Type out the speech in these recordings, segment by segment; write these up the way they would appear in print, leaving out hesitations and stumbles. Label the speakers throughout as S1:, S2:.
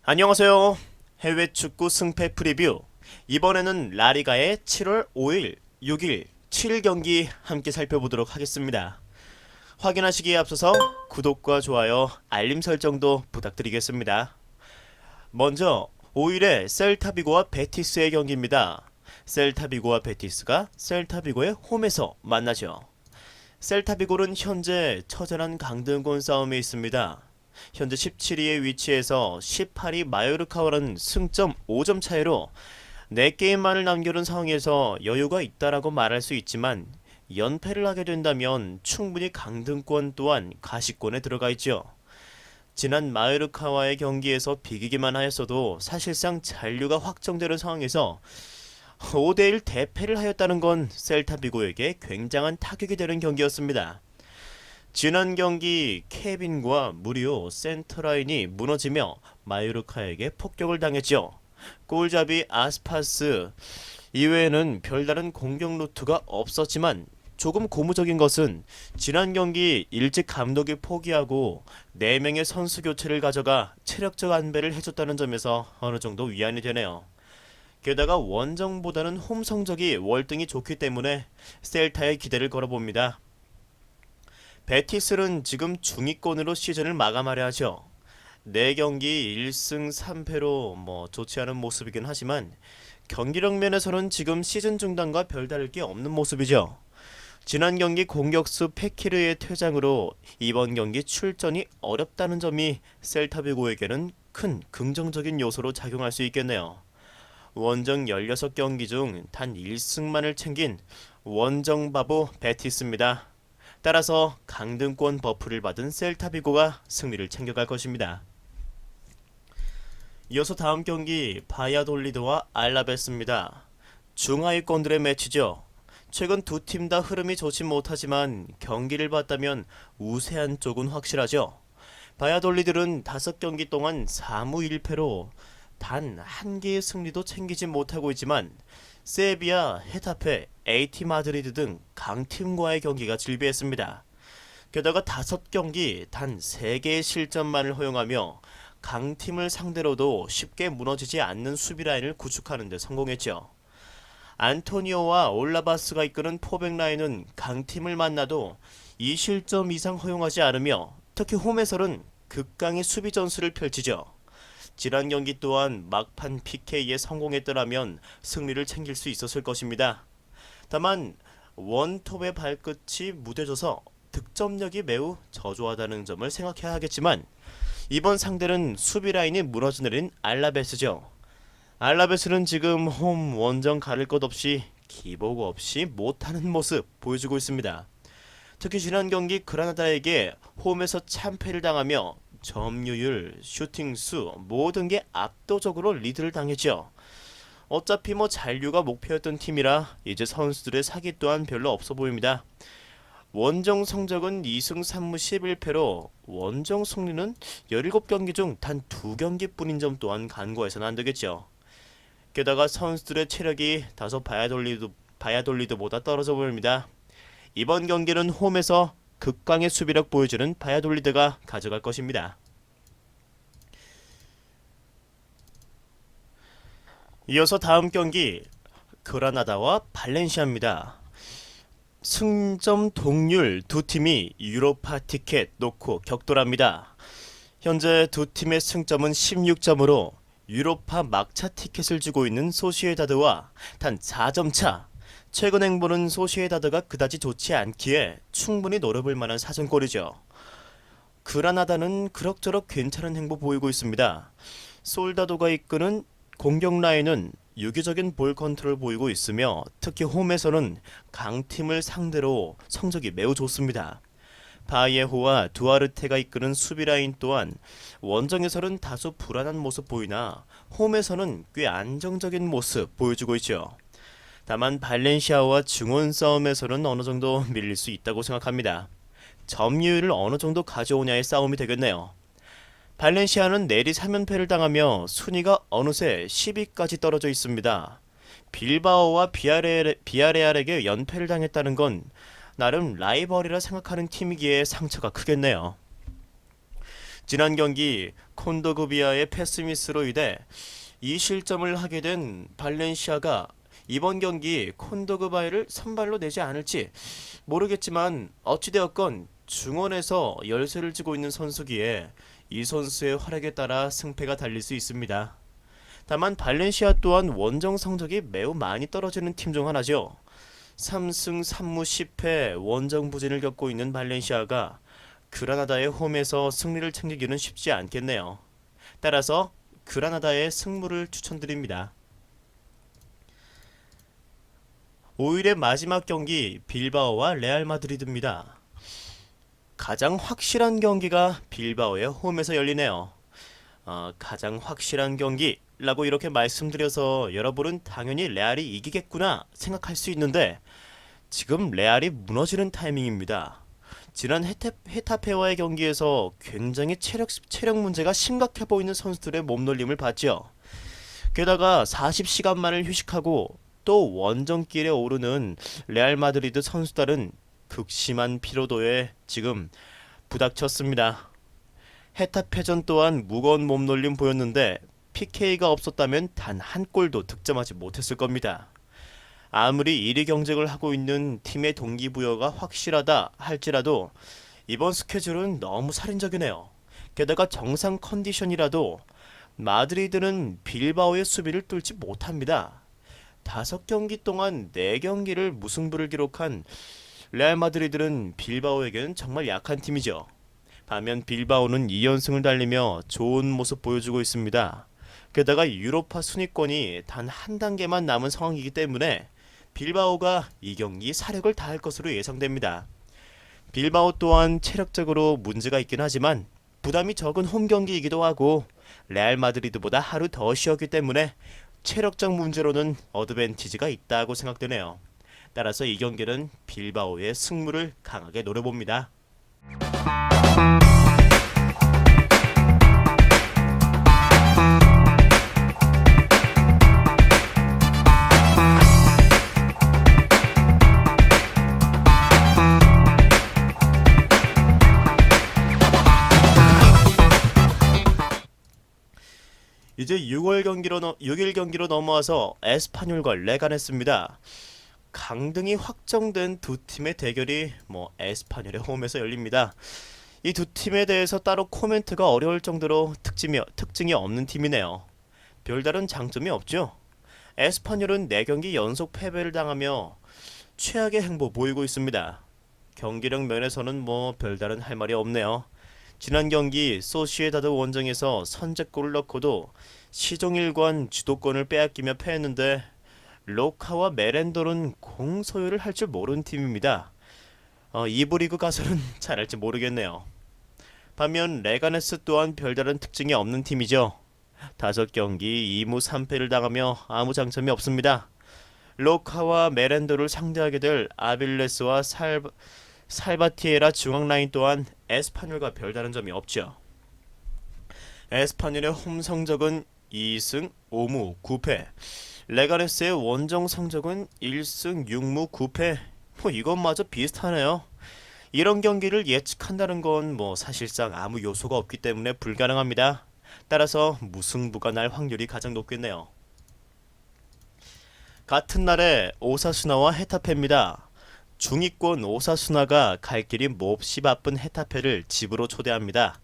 S1: 안녕하세요. 해외 축구 승패 프리뷰. 이번에는 라리가의 7월 5일, 6일, 7일 경기 함께 살펴보도록 하겠습니다. 확인하시기에 앞서서 구독과 좋아요, 알림 설정도 부탁드리겠습니다. 먼저 5일에 셀타비고와 베티스의 경기입니다. 셀타비고와 베티스가 셀타비고의 홈에서 만나죠. 셀타비고는 현재 처절한 강등권 싸움에 있습니다. 현재 17위의 위치에서 18위 마요르카와는 승점 5점 차이로 4게임만을 남겨둔 상황에서 여유가 있다라고 말할 수 있지만 연패를 하게 된다면 충분히 강등권 또한 가시권에 들어가 있죠. 지난 마요르카와의 경기에서 비기기만 하였어도 사실상 잔류가 확정되는 상황에서 5대1 대패를 하였다는 건 셀타비고에게 굉장한 타격이 되는 경기였습니다. 지난 경기 케빈과 무리오 센터라인이 무너지며 마요르카에게 폭격을 당했죠. 골잡이 아스파스 이외에는 별다른 공격 루트가 없었지만 조금 고무적인 것은 지난 경기 일찍 감독이 포기하고 4명의 선수 교체를 가져가 체력적 안배를 해줬다는 점에서 어느 정도 위안이 되네요. 게다가 원정보다는 홈 성적이 월등히 좋기 때문에 셀타에 기대를 걸어봅니다. 베티스는 지금 중위권으로 시즌을 마감하려 하죠. 4경기 1승 3패로 좋지 않은 모습이긴 하지만 경기력 면에서는 지금 시즌 중단과 별다를 게 없는 모습이죠. 지난 경기 공격수 페키르의 퇴장으로 이번 경기 출전이 어렵다는 점이 셀타비고에게는 큰 긍정적인 요소로 작용할 수 있겠네요. 원정 16경기 중 단 1승만을 챙긴 원정 바보 베티스입니다. 따라서 강등권 버프를 받은 셀타비고가 승리를 챙겨갈 것입니다. 이어서 다음 경기 바야돌리드와 알라베스입니다. 중하위권들의 매치죠. 최근 두 팀 다 흐름이 좋지 못하지만 경기를 봤다면 우세한 쪽은 확실하죠. 바야돌리드는 5경기 동안 4무 1패로 단 한 개의 승리도 챙기지 못하고 있지만 세비야, 헤타페, AT 마드리드 등 강팀과의 경기가 질비했습니다. 게다가 5경기 단 3개의 실점만을 허용하며 강팀을 상대로도 쉽게 무너지지 않는 수비 라인을 구축하는 데 성공했죠. 안토니오와 올라바스가 이끄는 포백 라인은 강팀을 만나도 2실점 이상 허용하지 않으며 특히 홈에서는 극강의 수비 전술을 펼치죠. 지난 경기 또한 막판 PK에 성공했더라면 승리를 챙길 수 있었을 것입니다. 다만 원톱의 발끝이 무뎌져서 득점력이 매우 저조하다는 점을 생각해야 하겠지만 이번 상대는 수비 라인이 무너져 내린 알라베스죠. 알라베스는 지금 홈 원정 가릴 것 없이 기복 없이 못하는 모습 보여주고 있습니다. 특히 지난 경기 그라나다에게 홈에서 참패를 당하며 점유율, 슈팅수 모든 게 압도적으로 리드를 당했죠. 어차피 잔류가 목표였던 팀이라 이제 선수들의 사기 또한 별로 없어 보입니다. 원정 성적은 2승 3무 11패로 원정 승리는 17경기 중 단 2경기뿐인 점 또한 간과해서는 안 되겠죠. 게다가 선수들의 체력이 다소 바야돌리드보다 떨어져 보입니다. 이번 경기는 홈에서 극강의 수비력 보여주는 바야돌리드가 가져갈 것입니다. 이어서 다음 경기 그라나다와 발렌시아입니다. 승점 동률 두 팀이 유로파 티켓 놓고 격돌합니다. 현재 두 팀의 승점은 16점으로 유로파 막차 티켓을 주고 있는 소시에다드와 단 4점 차. 최근 행보는 소시에다드가 그다지 좋지 않기에 충분히 노려볼 만한 사정골이죠. 그라나다는 그럭저럭 괜찮은 행보 보이고 있습니다. 솔다도가 이끄는 공격 라인은 유기적인 볼 컨트롤 보이고 있으며 특히 홈에서는 강팀을 상대로 성적이 매우 좋습니다. 바이에호와 두아르테가 이끄는 수비 라인 또한 원정에서는 다소 불안한 모습 보이나 홈에서는 꽤 안정적인 모습 보여주고 있죠. 다만 발렌시아와 중원 싸움에서는 어느 정도 밀릴 수 있다고 생각합니다. 점유율을 어느 정도 가져오냐의 싸움이 되겠네요. 발렌시아는 내리 3연패를 당하며 순위가 어느새 10위까지 떨어져 있습니다. 빌바오와 비아레알에게 연패를 당했다는 건 나름 라이벌이라 생각하는 팀이기에 상처가 크겠네요. 지난 경기 콘도그비아의 패스미스로 인해 이 실점을 하게 된 발렌시아가 이번 경기 콘도그바이를 선발로 내지 않을지 모르겠지만 어찌되었건 중원에서 열세를 쥐고 있는 선수기에 이 선수의 활약에 따라 승패가 달릴 수 있습니다. 다만 발렌시아 또한 원정 성적이 매우 많이 떨어지는 팀 중 하나죠. 3승 3무 10패 원정 부진을 겪고 있는 발렌시아가 그라나다의 홈에서 승리를 챙기기는 쉽지 않겠네요. 따라서 그라나다의 승부를 추천드립니다. 5일의 마지막 경기 빌바오와 레알 마드리드입니다. 가장 확실한 경기가 빌바오의 홈에서 열리네요. 가장 확실한 경기라고 이렇게 말씀드려서 여러분은 당연히 레알이 이기겠구나 생각할 수 있는데 지금 레알이 무너지는 타이밍입니다. 지난 헤타페와의 경기에서 굉장히 체력 문제가 심각해 보이는 선수들의 몸놀림을 봤죠. 게다가 40시간만을 휴식하고 또 원정길에 오르는 레알 마드리드 선수들은 극심한 피로도에 지금 부닥쳤습니다. 헤타페전 또한 무거운 몸놀림 보였는데 PK가 없었다면 단 한 골도 득점하지 못했을 겁니다. 아무리 1위 경쟁을 하고 있는 팀의 동기부여가 확실하다 할지라도 이번 스케줄은 너무 살인적이네요. 게다가 정상 컨디션이라도 마드리드는 빌바오의 수비를 뚫지 못합니다. 5경기 동안 4경기를 무승부를 기록한 레알 마드리드는 빌바오에게는 정말 약한 팀이죠. 반면 빌바오는 2연승을 달리며 좋은 모습 보여주고 있습니다. 게다가 유로파 순위권이 단 한 단계만 남은 상황이기 때문에 빌바오가 이 경기 사력을 다할 것으로 예상됩니다. 빌바오 또한 체력적으로 문제가 있긴 하지만 부담이 적은 홈 경기이기도 하고 레알 마드리드보다 하루 더 쉬었기 때문에 체력적 문제로는 어드밴티지가 있다고 생각되네요. 따라서 이 경기는 빌바오의 승부를 강하게 노려봅니다. 이제 6일 경기로 넘어와서 에스파뇰과 레가네스입니다. 강등이 확정된 두 팀의 대결이 에스파뇰의 홈에서 열립니다. 이 두 팀에 대해서 따로 코멘트가 어려울 정도로 특징이 없는 팀이네요. 별다른 장점이 없죠. 에스파뇰은 4경기 연속 패배를 당하며 최악의 행보 보이고 있습니다. 경기력 면에서는 별다른 할 말이 없네요. 지난 경기 소시에다드 원정에서 선제골을 넣고도 시종일관 주도권을 빼앗기며 패했는데 로카와 메렌돌은 공 소유를 할 줄 모르는 팀입니다. 2부 리그 가서는 잘할지 모르겠네요. 반면 레가네스 또한 별다른 특징이 없는 팀이죠. 5경기 2무 3패를 당하며 아무 장점이 없습니다. 로카와 메렌돌을 상대하게 될 아빌레스와 살바티에라 중앙라인 또한 에스파뇰과 별다른 점이 없죠. 에스파뇰의 홈 성적은 2승 5무 9패, 레가네스의 원정 성적은 1승 6무 9패. 이것마저 비슷하네요. 이런 경기를 예측한다는 건 사실상 아무 요소가 없기 때문에 불가능합니다. 따라서 무승부가 날 확률이 가장 높겠네요. 같은 날에 오사수나와 헤타페입니다. 중위권 오사수나가 갈 길이 몹시 바쁜 헤타페를 집으로 초대합니다.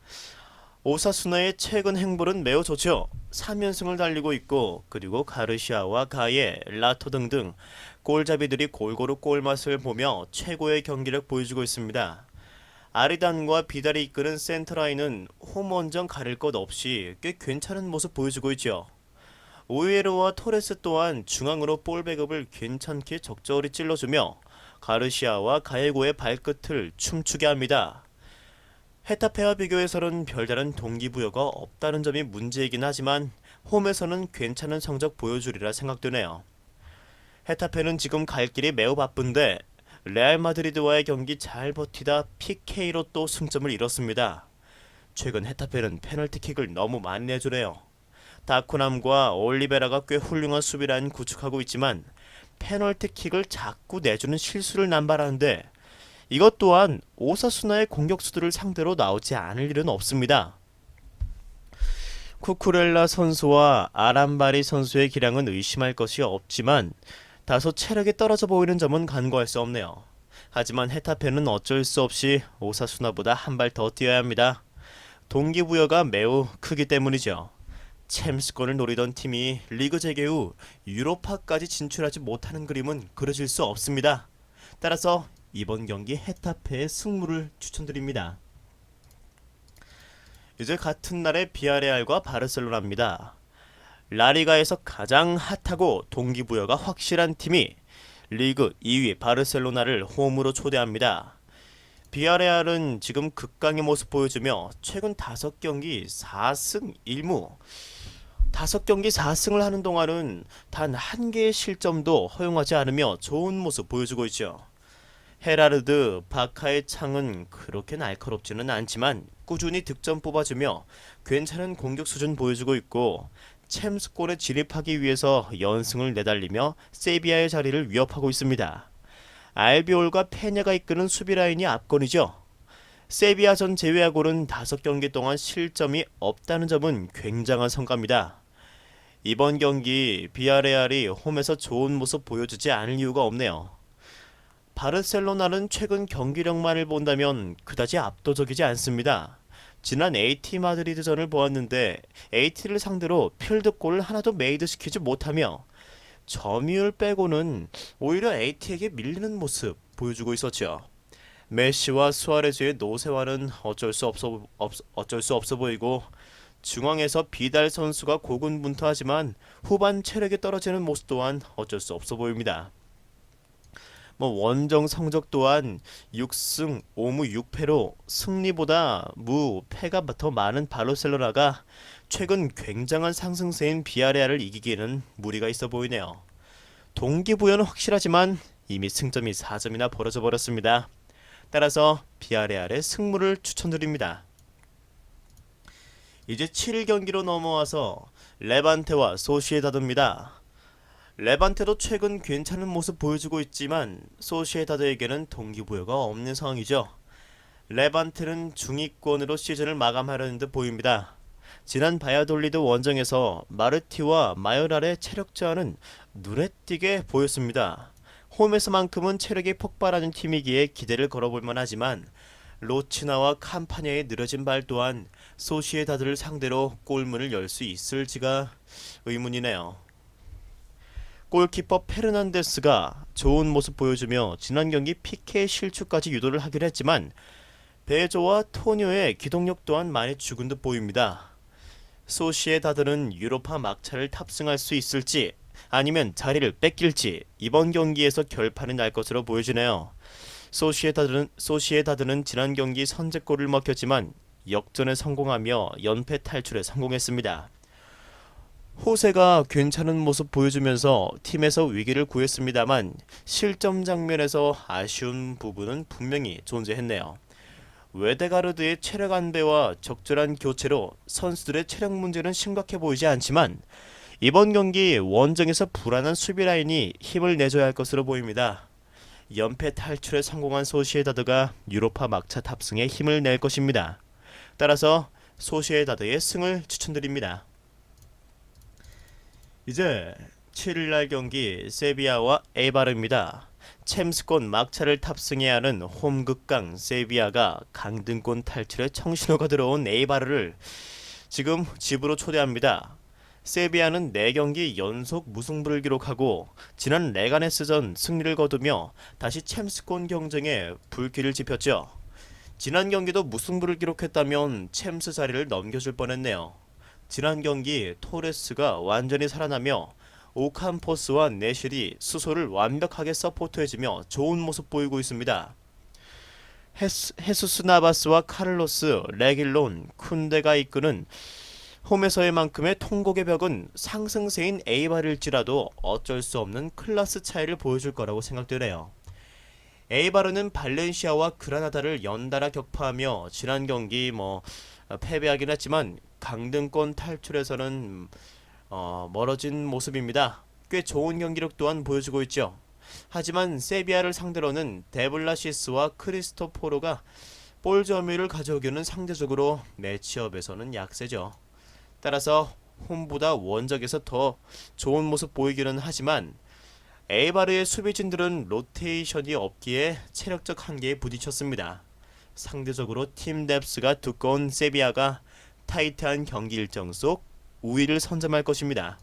S1: 오사수나의 최근 행보는 매우 좋죠. 3연승을 달리고 있고 그리고 가르시아와 가예, 라토 등등 골잡이들이 골고루 골맛을 보며 최고의 경기력 보여주고 있습니다. 아리단과 비달이 이끄는 센터라인은 홈 원정 가릴 것 없이 꽤 괜찮은 모습 보여주고 있죠. 오이에로와 토레스 또한 중앙으로 볼 백업을 괜찮게 적절히 찔러주며 가르시아와 가예고의 발끝을 춤추게 합니다. 헤타페와 비교해서는 별다른 동기부여가 없다는 점이 문제이긴 하지만 홈에서는 괜찮은 성적 보여주리라 생각되네요. 헤타페는 지금 갈 길이 매우 바쁜데 레알 마드리드와의 경기 잘 버티다 PK로 또 승점을 잃었습니다. 최근 헤타페는 페널티킥을 너무 많이 내주네요. 다코남과 올리베라가 꽤 훌륭한 수비라인 구축하고 있지만 페널티킥을 자꾸 내주는 실수를 남발하는데 이것 또한 오사수나의 공격수들을 상대로 나오지 않을 일은 없습니다. 쿠쿠렐라 선수와 아람바리 선수의 기량은 의심할 것이 없지만 다소 체력이 떨어져 보이는 점은 간과할 수 없네요. 하지만 헤타페는 어쩔 수 없이 오사수나보다 한 발 더 뛰어야 합니다. 동기부여가 매우 크기 때문이죠. 챔스권을 노리던 팀이 리그 재개 후 유로파까지 진출하지 못하는 그림은 그려질 수 없습니다. 따라서 이번 경기 헤타페의 승부를 추천드립니다. 이제 같은 날에 비아레알과 바르셀로나입니다. 라리가에서 가장 핫하고 동기부여가 확실한 팀이 리그 2위 바르셀로나를 홈으로 초대합니다. 비아레알은 지금 극강의 모습 보여주며 최근 5경기 4승 1무 5경기 4승을 하는 동안은 단 한 개의 실점도 허용하지 않으며 좋은 모습 보여주고 있죠. 헤라르드, 바카의 창은 그렇게 날카롭지는 않지만 꾸준히 득점 뽑아주며 괜찮은 공격 수준 보여주고 있고 챔스권에 진입하기 위해서 연승을 내달리며 세비야의 자리를 위협하고 있습니다. 알비올과 페냐가 이끄는 수비 라인이 압권이죠. 세비야전 제외하고는 5경기 동안 실점이 없다는 점은 굉장한 성과입니다. 이번 경기 비아레알이 홈에서 좋은 모습 보여주지 않을 이유가 없네요. 바르셀로나는 최근 경기력만을 본다면 그다지 압도적이지 않습니다. 지난 AT 마드리드전을 보았는데 AT를 상대로 필드골을 하나도 메이드시키지 못하며 점유율 빼고는 오히려 AT에게 밀리는 모습 보여주고 있었죠. 메시와 수아레즈의 노세화는 어쩔 수 없어 보이고 중앙에서 비달 선수가 고군분투하지만 후반 체력이 떨어지는 모습 또한 어쩔 수 없어 보입니다. 원정 성적 또한 6승 5무 6패로 승리보다 무, 패가 더 많은 바르셀로나가 최근 굉장한 상승세인 비아레알을 이기기에는 무리가 있어 보이네요. 동기부여는 확실하지만 이미 승점이 4점이나 벌어져 버렸습니다. 따라서 비아레알의 승부를 추천드립니다. 이제 7경기로 넘어와서 레반테와 소시에다드입니다. 레반테도 최근 괜찮은 모습 보여주고 있지만 소시에다드에게는 동기부여가 없는 상황이죠. 레반테는 중위권으로 시즌을 마감하려는 듯 보입니다. 지난 바야돌리드 원정에서 마르티와 마요랄의 체력 저하는 눈에 띄게 보였습니다. 홈에서만큼은 체력이 폭발하는 팀이기에 기대를 걸어볼 만하지만 로치나와 캄파냐의 느려진 발 또한 소시에다드를 상대로 골문을 열 수 있을지가 의문이네요. 골키퍼 페르난데스가 좋은 모습 보여주며 지난 경기 PK 실축까지 유도를 하긴 했지만 베조와 토니오의 기동력 또한 많이 죽은 듯 보입니다. 소시에다드는 유로파 막차를 탑승할 수 있을지 아니면 자리를 뺏길지 이번 경기에서 결판이 날 것으로 보여지네요. 소시에다드는 지난 경기 선제골을 먹혔지만 역전에 성공하며 연패 탈출에 성공했습니다. 호세가 괜찮은 모습 보여주면서 팀에서 위기를 구했습니다만 실점 장면에서 아쉬운 부분은 분명히 존재했네요. 웨데가르드의 체력 안배와 적절한 교체로 선수들의 체력 문제는 심각해 보이지 않지만 이번 경기 원정에서 불안한 수비 라인이 힘을 내줘야 할 것으로 보입니다. 연패 탈출에 성공한 소시에다드가 유로파 막차 탑승에 힘을 낼 것입니다. 따라서 소시에다드의 승을 추천드립니다. 이제 7일날 경기 세비야와 에이바르입니다. 챔스권 막차를 탑승해야 하는 홈극강 세비야가 강등권 탈출에 청신호가 들어온 에이바르를 지금 집으로 초대합니다. 세비야는 4경기 연속 무승부를 기록하고 지난 레가네스전 승리를 거두며 다시 챔스권 경쟁에 불길을 지폈죠. 지난 경기도 무승부를 기록했다면 챔스 자리를 넘겨줄 뻔했네요. 지난 경기 토레스가 완전히 살아나며 오캄포스와 내실이 수소를 완벽하게 서포트해주며 좋은 모습 보이고 있습니다. 헤수스 나바스와 카를로스, 레길론, 쿤데가 이끄는 홈에서의 만큼의 통곡의 벽은 상승세인 에이바르일지라도 어쩔 수 없는 클래스 차이를 보여줄 거라고 생각되네요. 에이바르는 발렌시아와 그라나다를 연달아 격파하며 지난 경기 패배하긴 했지만 강등권 탈출에서는 멀어진 모습입니다. 꽤 좋은 경기력 또한 보여주고 있죠. 하지만 세비야를 상대로는 데블라시스와 크리스토포로가 볼 점유율을 가져오기는 상대적으로 매치업에서는 약세죠. 따라서 홈보다 원정에서 더 좋은 모습 보이기는 하지만 에이바르의 수비진들은 로테이션이 없기에 체력적 한계에 부딪혔습니다. 상대적으로 팀 뎁스가 두꺼운 세비야가 타이트한 경기 일정 속 우위를 선점할 것입니다.